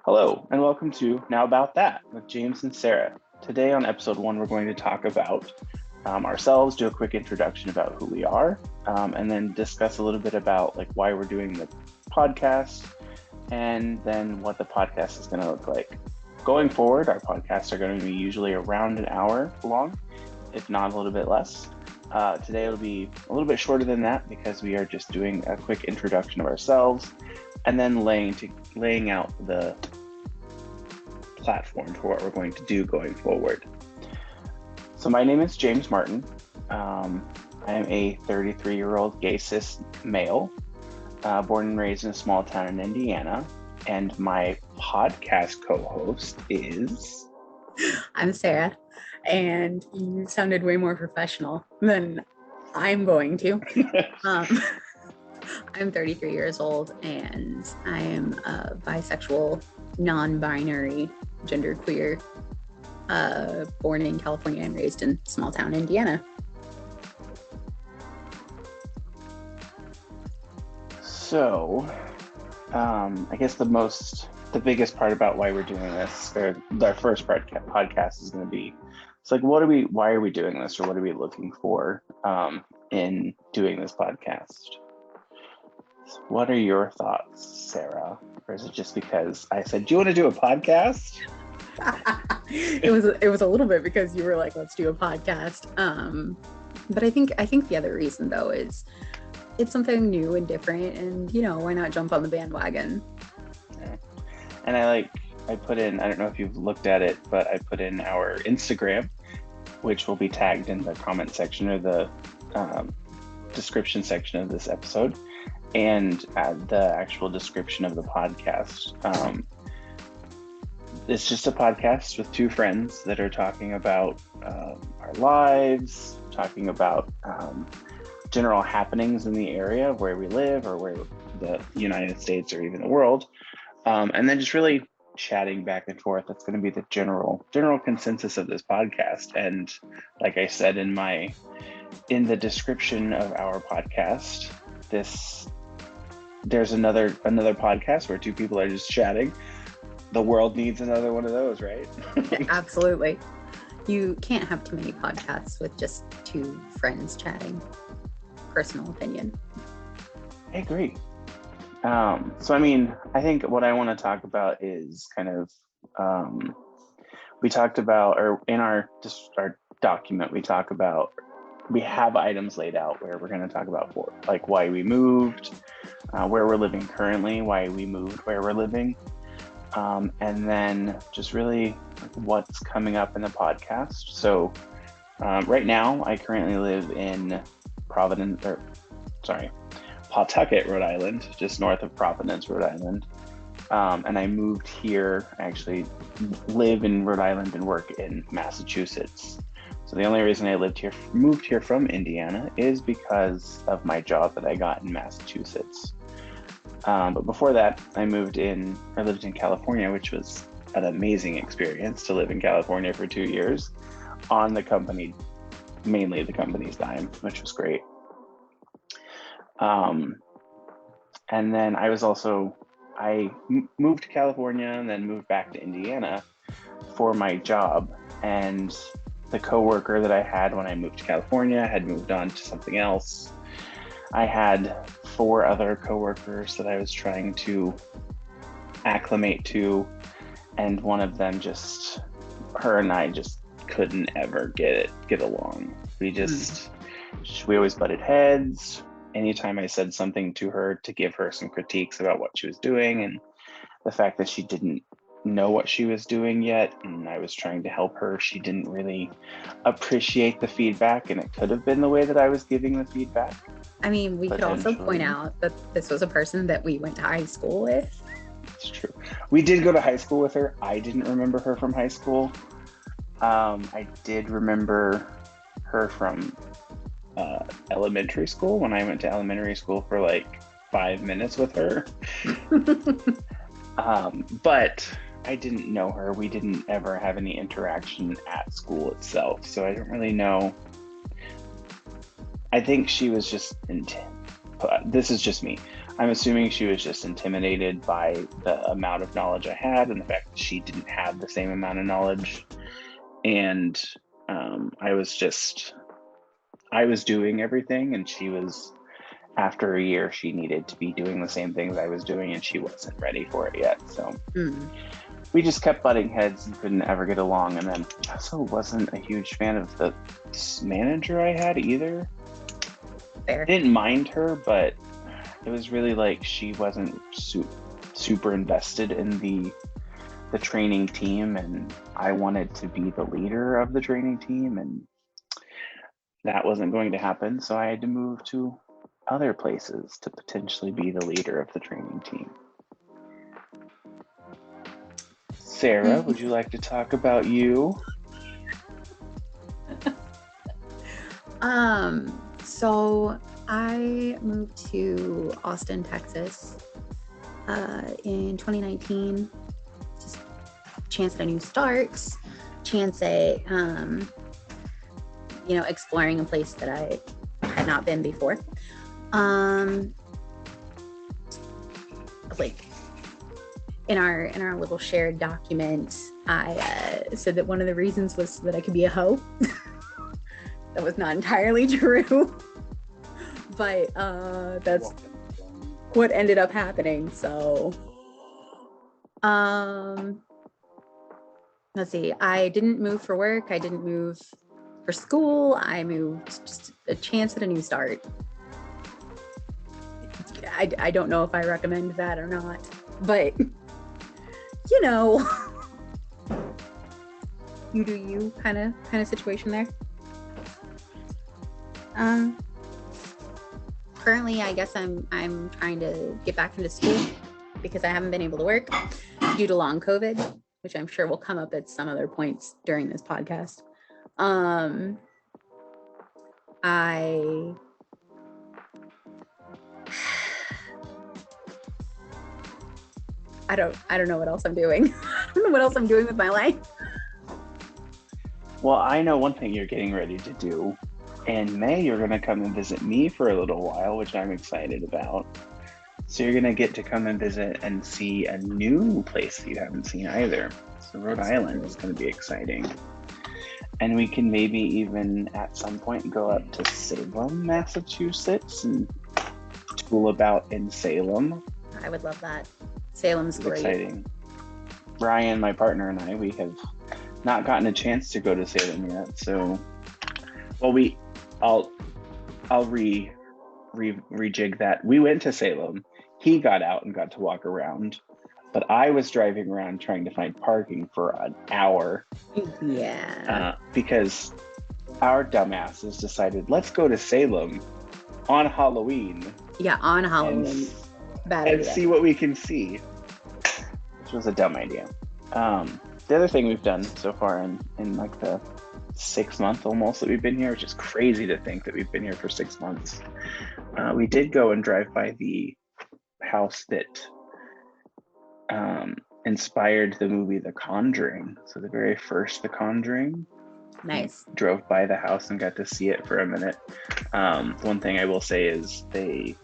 Hello, and welcome to Now About That with James and Sarah. Today on episode 1, we're going to talk about ourselves, do a quick introduction about who we are, and then discuss a little bit about why we're doing the podcast, and then what the podcast is going to look like. Going forward, our podcasts are going to be usually around an hour long, if not a little bit less. Today it'll be a little bit shorter than that because we are just doing a quick introduction of ourselves and then laying out the platform for what we're going to do going forward. So my name is James Martin. I am a 33-year-old gay cis male, born and raised in a small town in Indiana. And my podcast co-host is... I'm Sarah, and you sounded way more professional than I'm going to. I'm 33 years old, and I am a bisexual, non-binary, genderqueer, born in California and raised in small town Indiana. So, I guess the biggest part about why we're doing this, or our first podcast is going to be, it's why are we doing this, or what are we looking for in doing this podcast? So what are your thoughts, Sarah? Or is it just because I said, do you want to do a podcast? It was a little bit because you were like, let's do a podcast. But I think the other reason though is it's something new and different, and why not jump on the bandwagon? Yeah. And I put in, I don't know if you've looked at it, but I put in our Instagram, which will be tagged in the comment section or the description section of this episode, and the actual description of the podcast. It's just a podcast with two friends that are talking about our lives, talking about general happenings in the area where we live, or where the United States, or even the world, and then just really chatting back and forth. That's going to be the general consensus of this podcast. And like I said in the description of our podcast, there's another podcast where two people are just chatting. The world needs another one of those, right? Absolutely. You can't have too many podcasts with just two friends chatting. Personal opinion. I agree. So I think what I want to talk about is kind of we talked about, or in our document, we have items laid out where we're going to talk about why we moved, where we're living currently, why we moved where we're living, and then just really what's coming up in the podcast. So right now I currently live in Pawtucket, Rhode Island, just north of Providence, Rhode Island. And I moved here. I actually live in Rhode Island and work in Massachusetts. So the only reason I moved here from Indiana is because of my job that I got in Massachusetts. But before that, I lived in California, which was an amazing experience to live in California for 2 years on mainly the company's dime, which was great. And then I moved to California and then moved back to Indiana for my job. And the coworker that I had when I moved to California had moved on to something else. I had 4 other coworkers that I was trying to acclimate to, and one of them her and I just couldn't ever get along. We always butted heads. Anytime I said something to her to give her some critiques about what she was doing, and the fact that she didn't know what she was doing yet, and I was trying to help her, she didn't really appreciate the feedback, and it could have been the way that I was giving the feedback. We could also point out that this was a person that we went to high school with. It's true. We did go to high school with her. I didn't remember her from high school. I did remember her from elementary school, when I went to elementary school for 5 minutes with her. But I didn't know her. We didn't ever have any interaction at school itself, so I don't really know. I think she was just this is just me. I'm assuming she was just intimidated by the amount of knowledge I had and the fact that she didn't have the same amount of knowledge. And I was doing everything, and after a year, she needed to be doing the same things I was doing, and she wasn't ready for it yet. So we just kept butting heads and couldn't ever get along. And then I also wasn't a huge fan of the manager I had either. Fair. I didn't mind her, but it was really like she wasn't super invested in the training team, and I wanted to be the leader of the training team, and that wasn't going to happen. So I had to move to other places to potentially be the leader of the training team. Sarah, would you like to talk about you? So I moved to Austin, Texas, in 2019. Just chance at a new start, chance at, exploring a place that I had not been before. Like in our little shared document, I said that one of the reasons was so that I could be a hoe. That was not entirely true, but that's what ended up happening. So let's see, I didn't move for work, I didn't move for school, I moved just a chance at a new start. I don't know if I recommend that or not, but you do you kind of situation there. Currently, I guess I'm trying to get back into school because I haven't been able to work due to long COVID, which I'm sure will come up at some other points during this podcast. I don't know what else I'm doing. I don't know what else I'm doing with my life. Well, I know one thing you're getting ready to do. In May, you're going to come and visit me for a little while, which I'm excited about. So you're going to get to come and visit and see a new place that you haven't seen either. So Rhode Island is going to be exciting. And we can maybe even at some point go up to Salem, Massachusetts and tool about in Salem. I would love that. Salem's great. Exciting. Ryan, my partner, and I, we have not gotten a chance to go to Salem yet. So, well, I'll rejig that. We went to Salem. He got out and got to walk around, but I was driving around trying to find parking for an hour. Yeah. Because our dumbasses decided, let's go to Salem on Halloween. Yeah, on Halloween. Bad idea. And see what we can see, which was a dumb idea. The other thing we've done so far in like the 6 month almost that we've been here, which is crazy to think that we've been here for 6 months. We did go and drive by the house that inspired the movie The Conjuring. So the very first The Conjuring. Nice. We drove by the house and got to see it for a minute. One thing I will say is they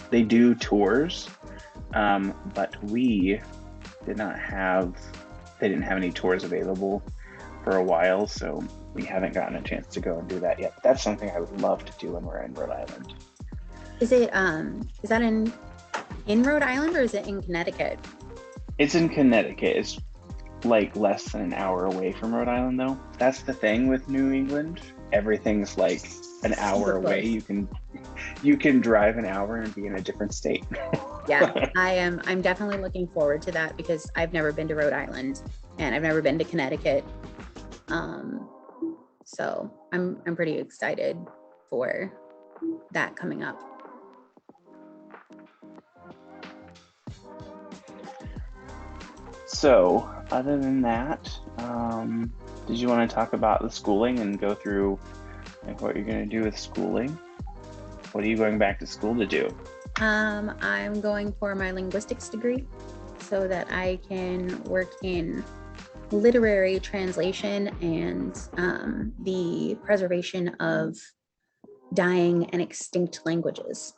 do tours, but we didn't have any tours available for a while, so we haven't gotten a chance to go and do that yet. But that's something I would love to do when we're in Rhode Island. Is that in Rhode Island or is it in Connecticut? It's in Connecticut. It's like less than an hour away from Rhode Island, though. That's the thing with New England. Everything's like an hour away. You can drive an hour and be in a different state. Yeah, I'm definitely looking forward to that because I've never been to Rhode Island and I've never been to Connecticut. So I'm pretty excited for that coming up. So other than that, did you want to talk about the schooling and go through like what you're going to do with schooling? What are you going back to school to do? I'm going for my linguistics degree so that I can work in literary translation and the preservation of dying and extinct languages.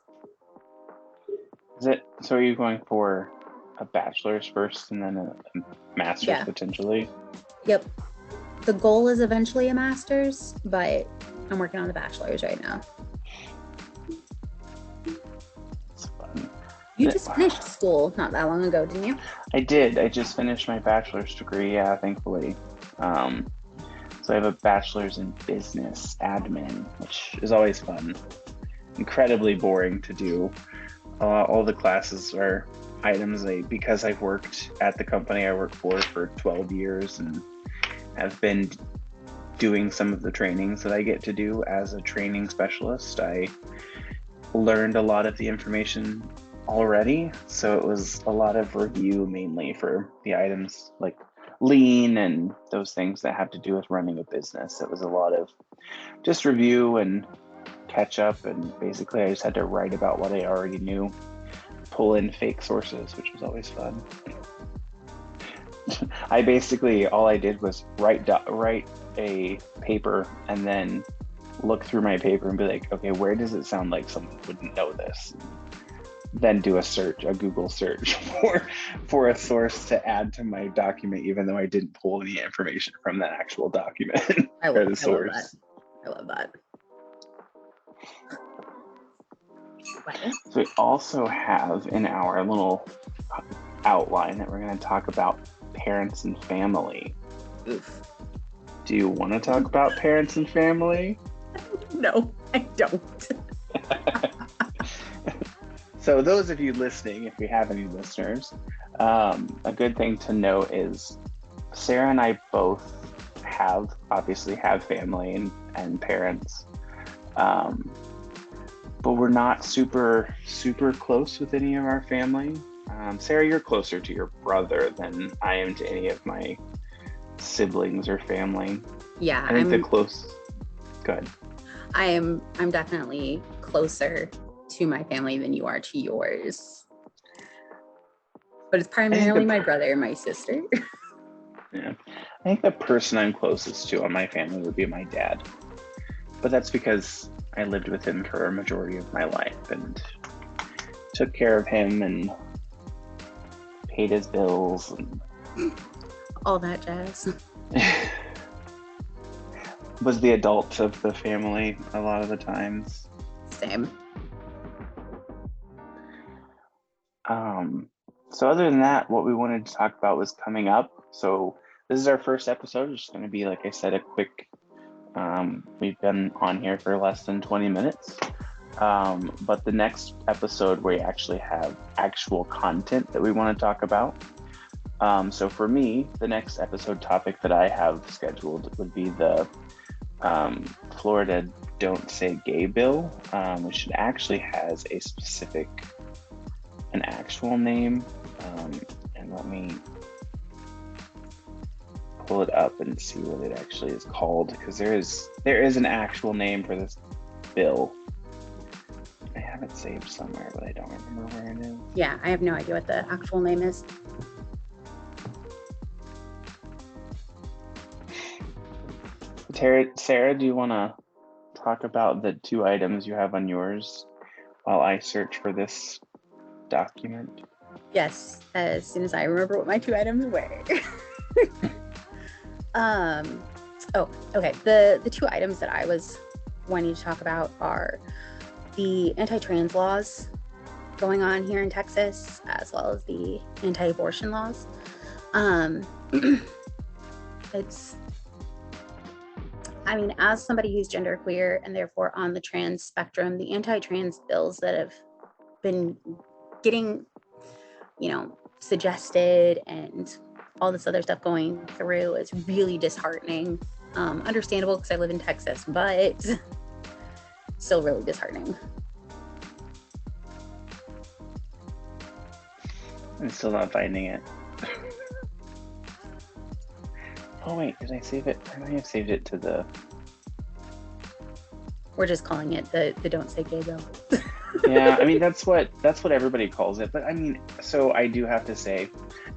Is it? So are you going for a bachelor's first and then a master's Yeah. potentially? Yep. The goal is eventually a master's, but I'm working on the bachelor's right now. It's fun. You just finished school not that long ago, didn't you? I did. I just finished my bachelor's degree, yeah, thankfully. So I have a bachelor's in business admin, which is always fun. Incredibly boring to do. All the classes are items because I've worked at the company I work for 12 years and have been doing some of the trainings that I get to do as a training specialist. I learned a lot of the information already, so it was a lot of review mainly for the items like lean and those things that have to do with running a business. It was a lot of just review and catch up, and basically I just had to write about what I already knew, pull in fake sources, which was always fun. I basically, all I did was write a paper and then look through my paper and be like, okay, where does it sound like someone wouldn't know this? Then do a Google search for a source to add to my document, even though I didn't pull any information from that actual document or the source. I love that. So we also have in our little outline that we're going to talk about parents and family. Oof. Do you want to talk about parents and family? No, I don't. So those of you listening, if we have any listeners, a good thing to know is Sarah and I both obviously have family and parents, but we're not super close with any of our family. Sarah, you're closer to your brother than I am to any of my siblings or family. Yeah, I think the close. Go ahead. I'm definitely closer to my family than you are to yours. But it's primarily my brother and my sister. Yeah. I think the person I'm closest to on my family would be my dad. But that's because I lived with him for a majority of my life and took care of him and paid his bills and all that jazz. Was the adult of the family a lot of the times. Same. So other than that, what we wanted to talk about was coming up. So this is our first episode. It's going to be, like I said, a quick, we've been on here for less than 20 minutes. But the next episode, we actually have actual content that we want to talk about. So for me, the next episode topic that I have scheduled would be the Florida Don't Say Gay bill, which actually has an actual name. And let me pull it up and see what it actually is called, because there is an actual name for this bill. I have it saved somewhere, but I don't remember where it is. Yeah, I have no idea what the actual name is. Sarah, do you want to talk about the 2 items you have on yours while I search for this document? Yes, as soon as I remember what my 2 items were. Oh, okay. The 2 items that I was wanting to talk about are the anti-trans laws going on here in Texas, as well as the anti-abortion laws. As somebody who's genderqueer and therefore on the trans spectrum, the anti-trans bills that have been getting, suggested and all this other stuff going through is really disheartening. Understandable because I live in Texas, but still really disheartening. I'm still not finding it. Oh wait, did I save it? I might have saved it to the... We're just calling it the Don't Say Gay bill. Yeah, that's what everybody calls it. But so I do have to say,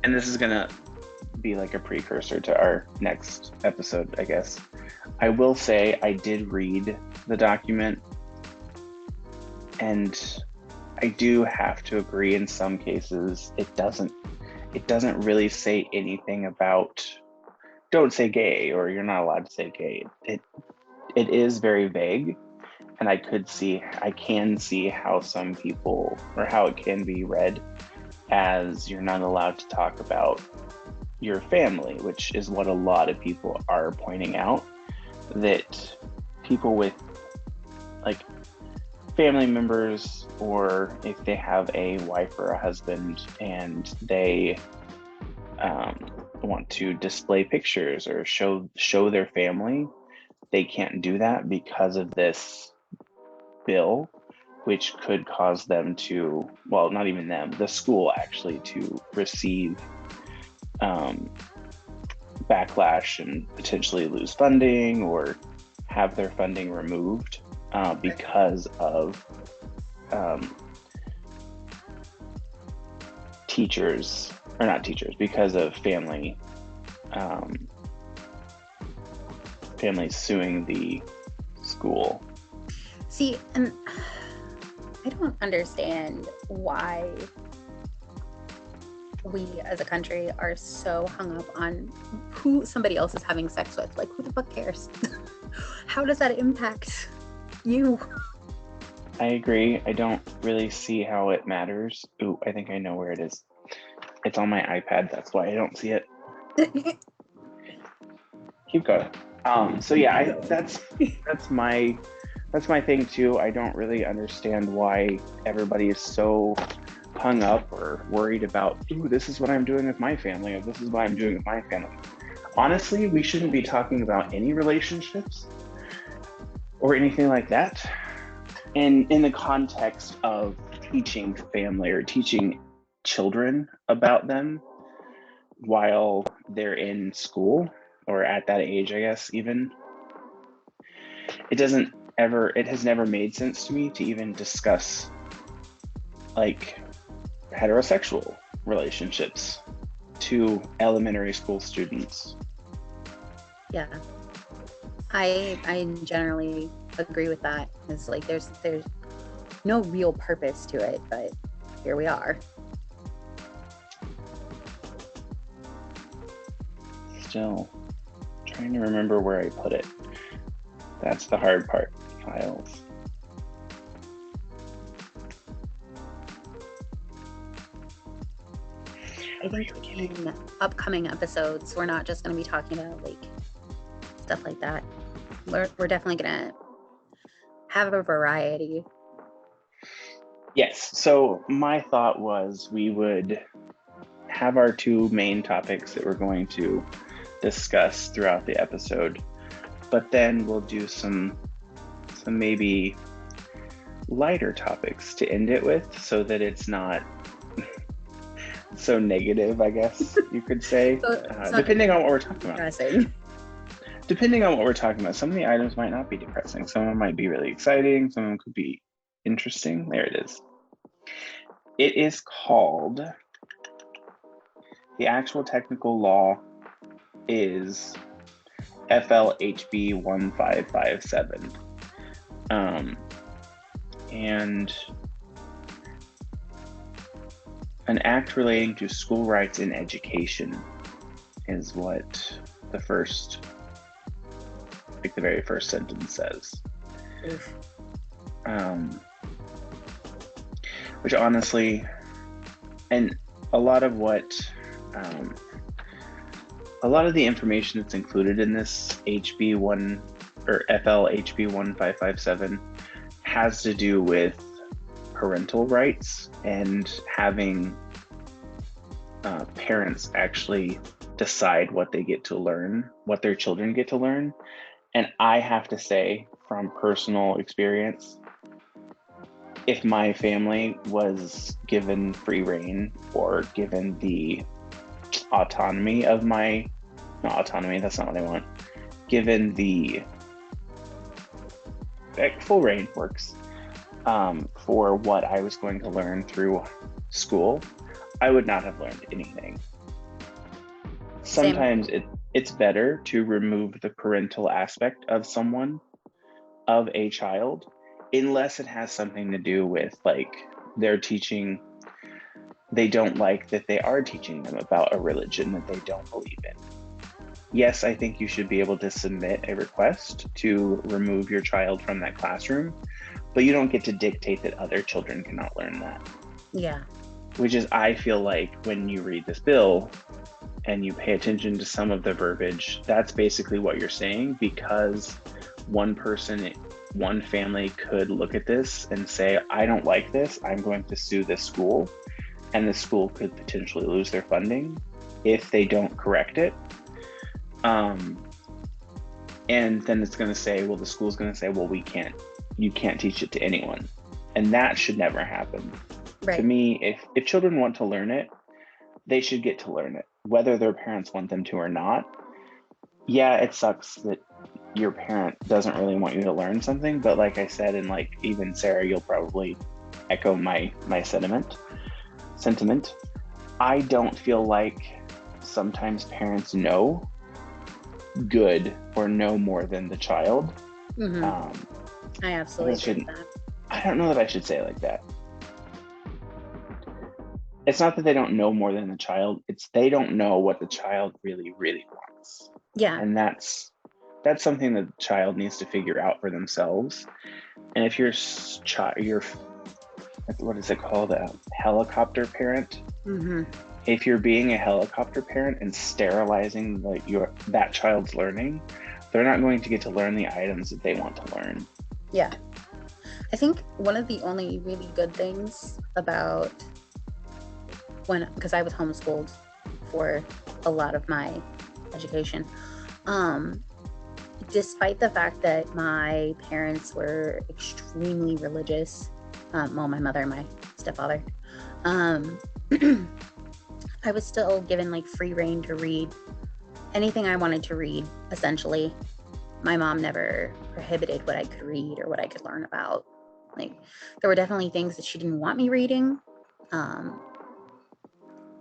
and this is gonna be like a precursor to our next episode, I guess. I will say I did read the document, and I do have to agree in some cases it doesn't really say anything about don't say gay or you're not allowed to say gay. It is very vague, and I can see how some people or how it can be read as you're not allowed to talk about your family, which is what a lot of people are pointing out, that people with like family members, or if they have a wife or a husband and they want to display pictures or show their family, they can't do that because of this bill, which could cause them to, well, not even them, the school actually, to receive um, backlash and potentially lose funding or have their funding removed because of um, teachers, or not teachers, because of families suing the school. See, and I don't understand why we as a country are so hung up on who somebody else is having sex with. Like, who the fuck cares? How does that impact you? I agree. I don't really see how it matters. Ooh, I think I know where it is. It's on my iPad. That's why I don't see it. Keep going. So yeah, that's my thing too. I don't really understand why everybody is so hung up or worried about, ooh, this is what I'm doing with my family, or this is what I'm doing with my family. Honestly, we shouldn't be talking about any relationships or anything like that. And in the context of teaching family or teaching children about them while they're in school or at that age, I guess, even, it has never made sense to me to even discuss like heterosexual relationships to elementary school students. Yeah, I generally agree with that. It's like there's no real purpose to it, but here we are. Still trying to remember where I put it. That's the hard part. Files. I think in upcoming episodes, we're not just going to be talking about like stuff like that. We're definitely going to have a variety. Yes. So my thought was we would have our two main topics that we're going to discuss throughout the episode, but then we'll do some maybe lighter topics to end it with, so that it's not so negative, I guess you could say. Depending on what we're talking about. Depending on what we're talking about, some of the items might not be depressing. Some of them might be really exciting. Some of them could be interesting. There it is. It is called, the actual technical law is FLHB 1557. And an act relating to school rights in education is what the very first sentence says. Which honestly, and a lot of the information that's included in this HB1 or FLHB 1557 has to do with parental rights and having parents actually decide what they get to learn, what their children get to learn. And I have to say, from personal experience, if my family was given free reign or given the autonomy of not autonomy, that's not what I want, given the full reign works for what I was going to learn through school, I would not have learned anything. Sometimes it's better to remove the parental aspect of a child, unless it has something to do with like they're teaching, they don't like that they are teaching them about a religion that they don't believe in. Yes, I think you should be able to submit a request to remove your child from that classroom, but you don't get to dictate that other children cannot learn that. Yeah. Which is, I feel like when you read this bill and you pay attention to some of the verbiage, that's basically what you're saying, because one person, one family could look at this and say, I don't like this, I'm going to sue this school, and the school could potentially lose their funding if they don't correct it. And then it's going to say, well, the school's going to say, well, you can't teach it to anyone. And that should never happen. Right. To me, if children want to learn it, they should get to learn it, whether their parents want them to or not. Yeah, it sucks that your parent doesn't really want you to learn something, but like I said, and like even Sarah, you'll probably echo my sentiment. I don't feel like sometimes parents know good or know more than the child. Mm-hmm. I absolutely agree with that. I don't know that I should say it like that. It's not that they don't know more than the child, it's they don't know what the child really, really wants. Yeah. And that's something that the child needs to figure out for themselves. And if you're what is it called, a helicopter parent? Mm-hmm. If you're being a helicopter parent and sterilizing that child's learning, they're not going to get to learn the items that they want to learn. Yeah. I think one of the only really good things about because I was homeschooled for a lot of my education, despite the fact that my parents were extremely religious, well, my mother and my stepfather, I was still given like free reign to read anything I wanted to read, essentially. My mom never prohibited what I could read or what I could learn about. Like, there were definitely things that she didn't want me reading,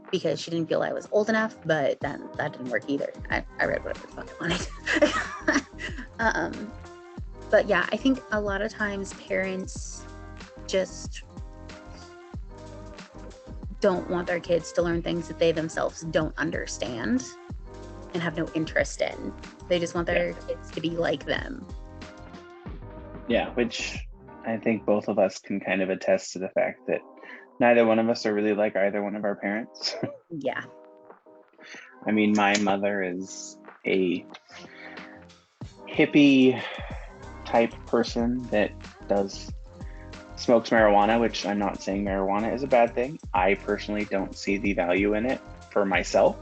because she didn't feel I was old enough, but then that didn't work either. I read whatever the fuck I wanted. But yeah, I think a lot of times parents just don't want their kids to learn things that they themselves don't understand and have no interest in. They just want their kids to be like them. Yeah, which I think both of us can kind of attest to the fact that neither one of us are really like either one of our parents. Yeah. I mean, my mother is a hippie type person that smokes marijuana, which I'm not saying marijuana is a bad thing. I personally don't see the value in it for myself.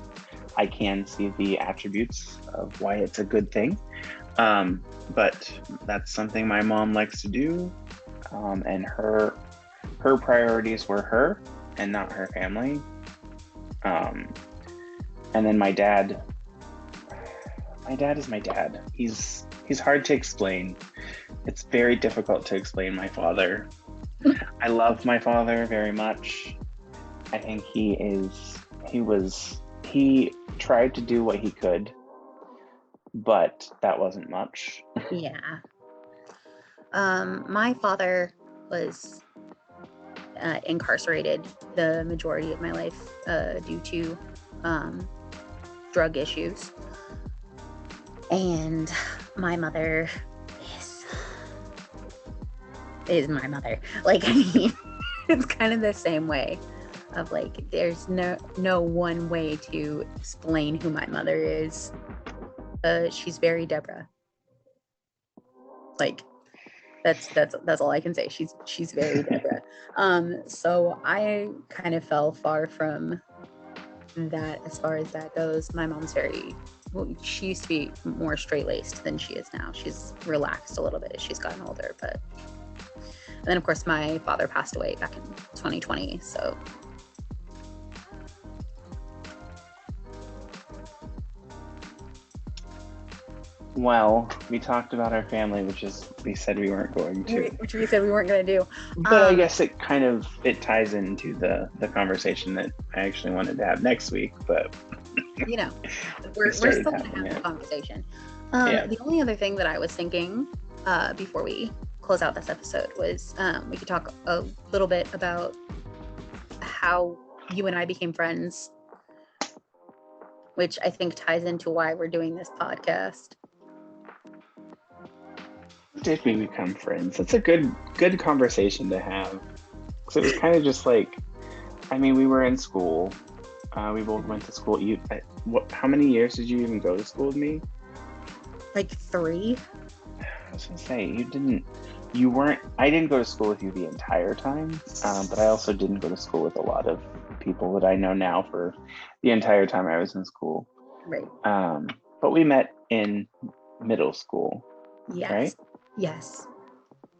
I can see the attributes of why it's a good thing. But that's something my mom likes to do. And her priorities were her and not her family. And then my dad is my dad. He's hard to explain. It's very difficult to explain my father. I love my father very much. I think he tried to do what he could, but that wasn't much. Yeah. My father was incarcerated the majority of my life due to drug issues. And my mother is my mother. Like, I mean, it's kind of the same way of like, there's no one way to explain who my mother is. She's very Deborah. Like, that's all I can say. She's very Deborah. So I kind of fell far from that as far as that goes. My mom's she used to be more straight-laced than she is now. She's relaxed a little bit as she's gotten older, and then of course my father passed away back in 2020, so well, we talked about our family, which we said we weren't going to. Which we said we weren't going to do. But I guess it ties into the conversation that I actually wanted to have next week. But we're still going to have the conversation. The only other thing that I was thinking before we close out this episode was we could talk a little bit about how you and I became friends, which I think ties into why we're doing this podcast. Did we become friends? That's a good conversation to have. So it was kind of just like, I mean, we were in school. We both went to school. How many years did you even go to school with me? Like 3. I was gonna say, I didn't go to school with you the entire time, but I also didn't go to school with a lot of people that I know now for the entire time I was in school. Right. But we met in middle school. Yes. Right? Yes.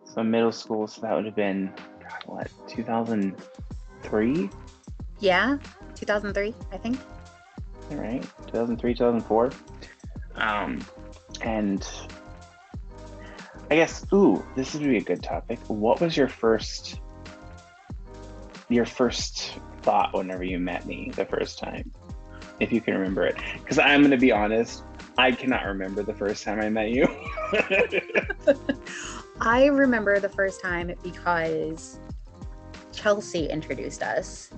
So middle school, so that would have been, God, what, 2003? Yeah, 2003, I think. All right, 2003, 2004. And I guess, this would be a good topic. What was your first thought whenever you met me the first time? If you can remember it. Because I'm going to be honest, I cannot remember the first time I met you. I remember the first time because Chelsea introduced us.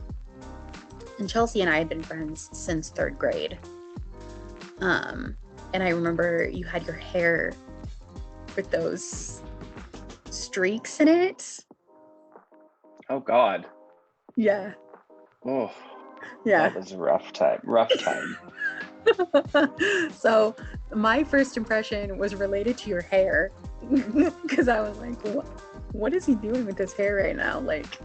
And Chelsea and I had been friends since 3rd grade. And I remember you had your hair with those streaks in it. Oh, God. Yeah. Oh, yeah. That was a rough time. So my first impression was related to your hair. Because I was like, what is he doing with his hair right now? Like,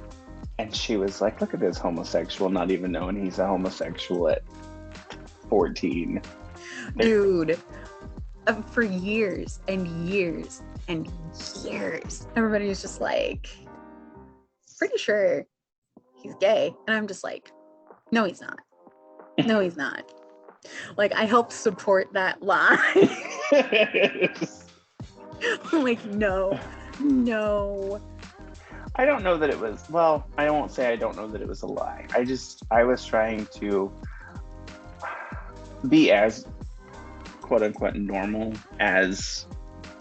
and she was like, look at this homosexual, not even knowing he's a homosexual at 14. Dude, for years and years and years, everybody was just like, pretty sure he's gay. And I'm just like, no, he's not. No, he's not. Like, I helped support that lie. Like, no. I don't know that it was, well, I won't say I don't know that it was a lie. I was trying to be as quote unquote normal as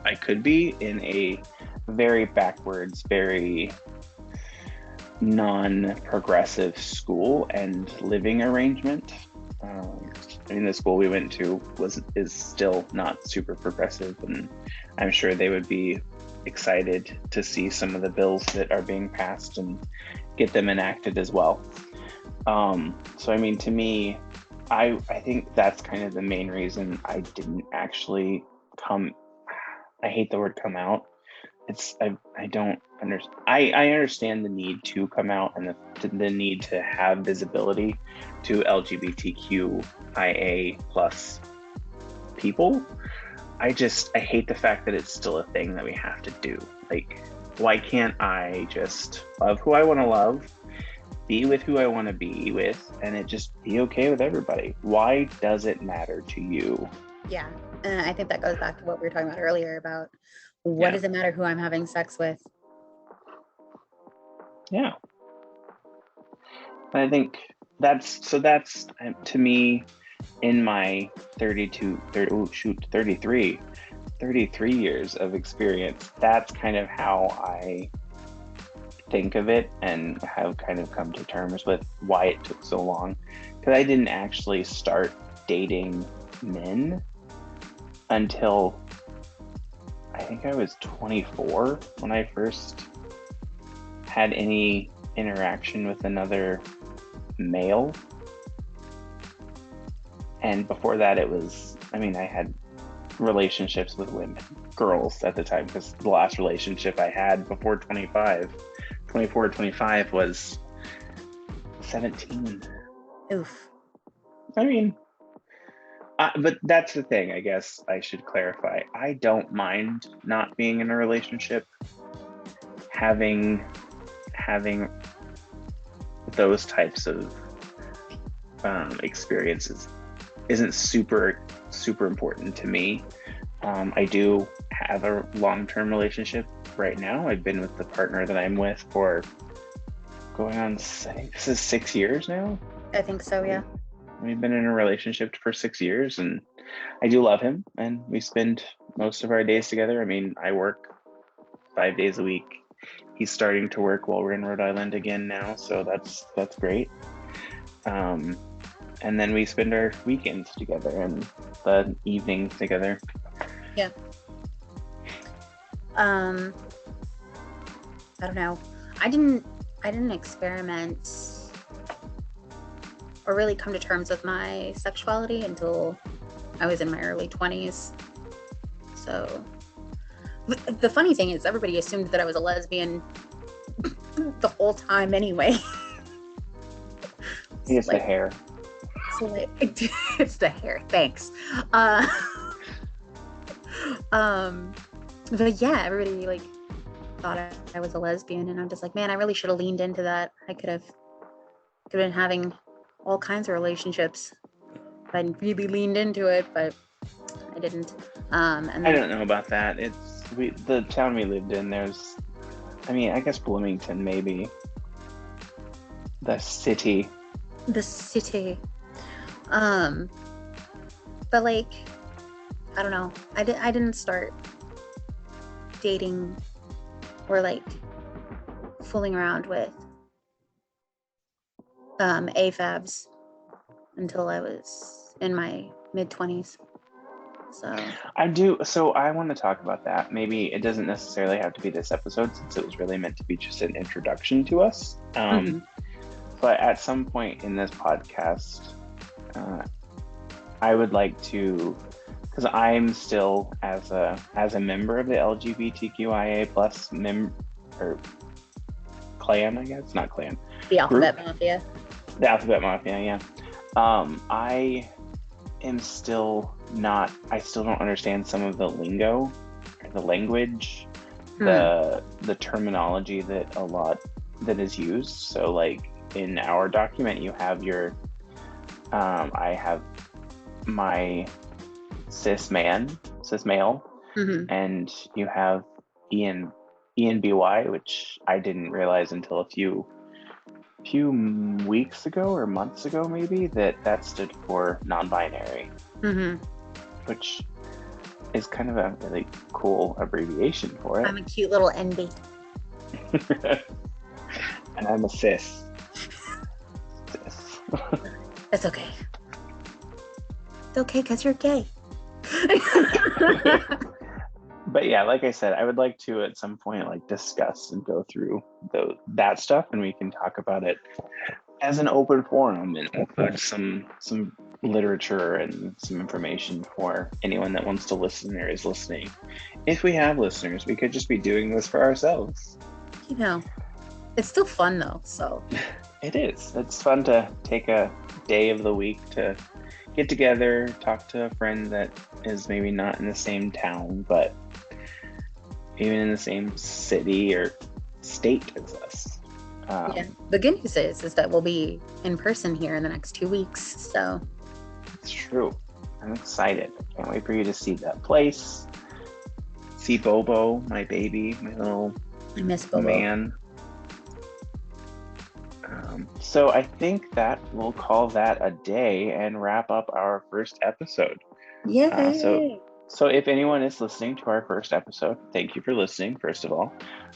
I could be in a very backwards, very non-progressive school and living arrangement. The school we went to is still not super progressive, and I'm sure they would be excited to see some of the bills that are being passed and get them enacted as well. So I mean, to me, I think that's kind of the main reason I didn't actually I hate the word come out. I don't understand. I understand the need to come out and the need to have visibility to LGBTQIA plus people. I hate the fact that it's still a thing that we have to do. Like, why can't I just love who I want to love, be with who I want to be with, and it just be okay with everybody? Why does it matter to you? Yeah, and I think that goes back to what we were talking about earlier about what does it matter who I'm having sex with? Yeah. I think that's to me, in my 33 years of experience, that's kind of how I think of it and have kind of come to terms with why it took so long. Because I didn't actually start dating men until I think I was 24 when I first had any interaction with another male. And before that, I had relationships with girls at the time, because the last relationship I had before 24 or 25 was 17. Oof. But that's the thing, I guess I should clarify. I don't mind not being in a relationship. Having those types of experiences isn't super important to me. I do have a long-term relationship right now. I've been with the partner that I'm with for going on, this is 6 years now. I think so, yeah. We've been in a relationship for 6 years, and I do love him, and we spend most of our days together. I mean, I work 5 days a week. He's starting to work while we're in Rhode Island again now, so that's great. And then we spend our weekends together and the evenings together. Yeah. I don't know. I didn't experiment or really come to terms with my sexuality until I was in my early 20s. So the funny thing is everybody assumed that I was a lesbian the whole time anyway. It's like, the hair. So like, it's the hair. Thanks. But yeah, everybody like thought I was a lesbian, and I'm just like, man, I really should have leaned into that. I could have been having all kinds of relationships if I really leaned into it, but I didn't. And then, I don't know about that. The town we lived in. There's, I mean, I guess Bloomington maybe. The city. But like, I don't know. I didn't start dating or like fooling around with AFABs until I was in my mid-20s. So I want to talk about that. Maybe it doesn't necessarily have to be this episode, since it was really meant to be just an introduction to us. But at some point in this podcast, I would like to, because I'm still as a member of the LGBTQIA plus clan, I guess, not clan. The Alphabet Mafia. The Alphabet Mafia, yeah. I am still not. I still don't understand some of the lingo, the language, the terminology that is used. So like in our document, you have your. I have my cis male, and you have ENBY, which I didn't realize until a few weeks ago or months ago, maybe, that stood for non-binary, which is kind of a really cool abbreviation for it. I'm a cute little NB. And I'm a cis. That's okay. It's okay because you're gay. But yeah, like I said, I would like to at some point like discuss and go through that stuff, and we can talk about it as an open forum and include some literature and some information for anyone that wants to listen or is listening. If we have listeners, we could just be doing this for ourselves. You know, it's still fun though, so. It is. It's fun to take a day of the week to get together, talk to a friend that is maybe not in the same town, but even in the same city or state as us. Yeah. The good news is that we'll be in person here in the next 2 weeks. So it's true. I'm excited. I can't wait for you to see that place. See Bobo, my baby, my little I miss Bobo. Man. So I think that we'll call that a day and wrap up our first episode. Yeah. So if anyone is listening to our first episode, thank you for listening, first of all.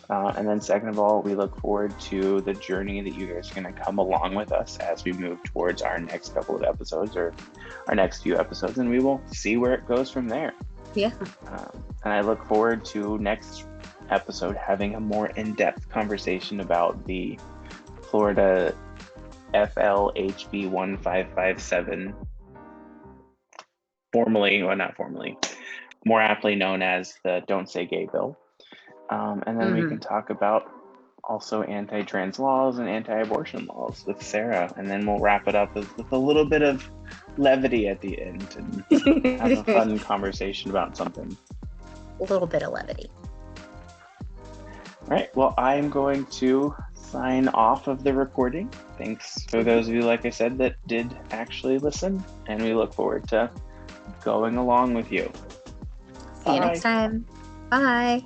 And then second of all, we look forward to the journey that you guys are going to come along with us as we move towards our next couple of episodes or our next few episodes, and we will see where it goes from there. Yeah. And I look forward to next episode having a more in-depth conversation about the Florida FLHB 1557, more aptly known as the Don't Say Gay bill. And then we can talk about also anti-trans laws and anti-abortion laws with Sarah. And then we'll wrap it up with a little bit of levity at the end and have a fun conversation about something. A little bit of levity. All right. Well, I'm going to sign off of the recording. Thanks for those of you, like I said, that did actually listen. And we look forward to going along with you. See you next time. Bye.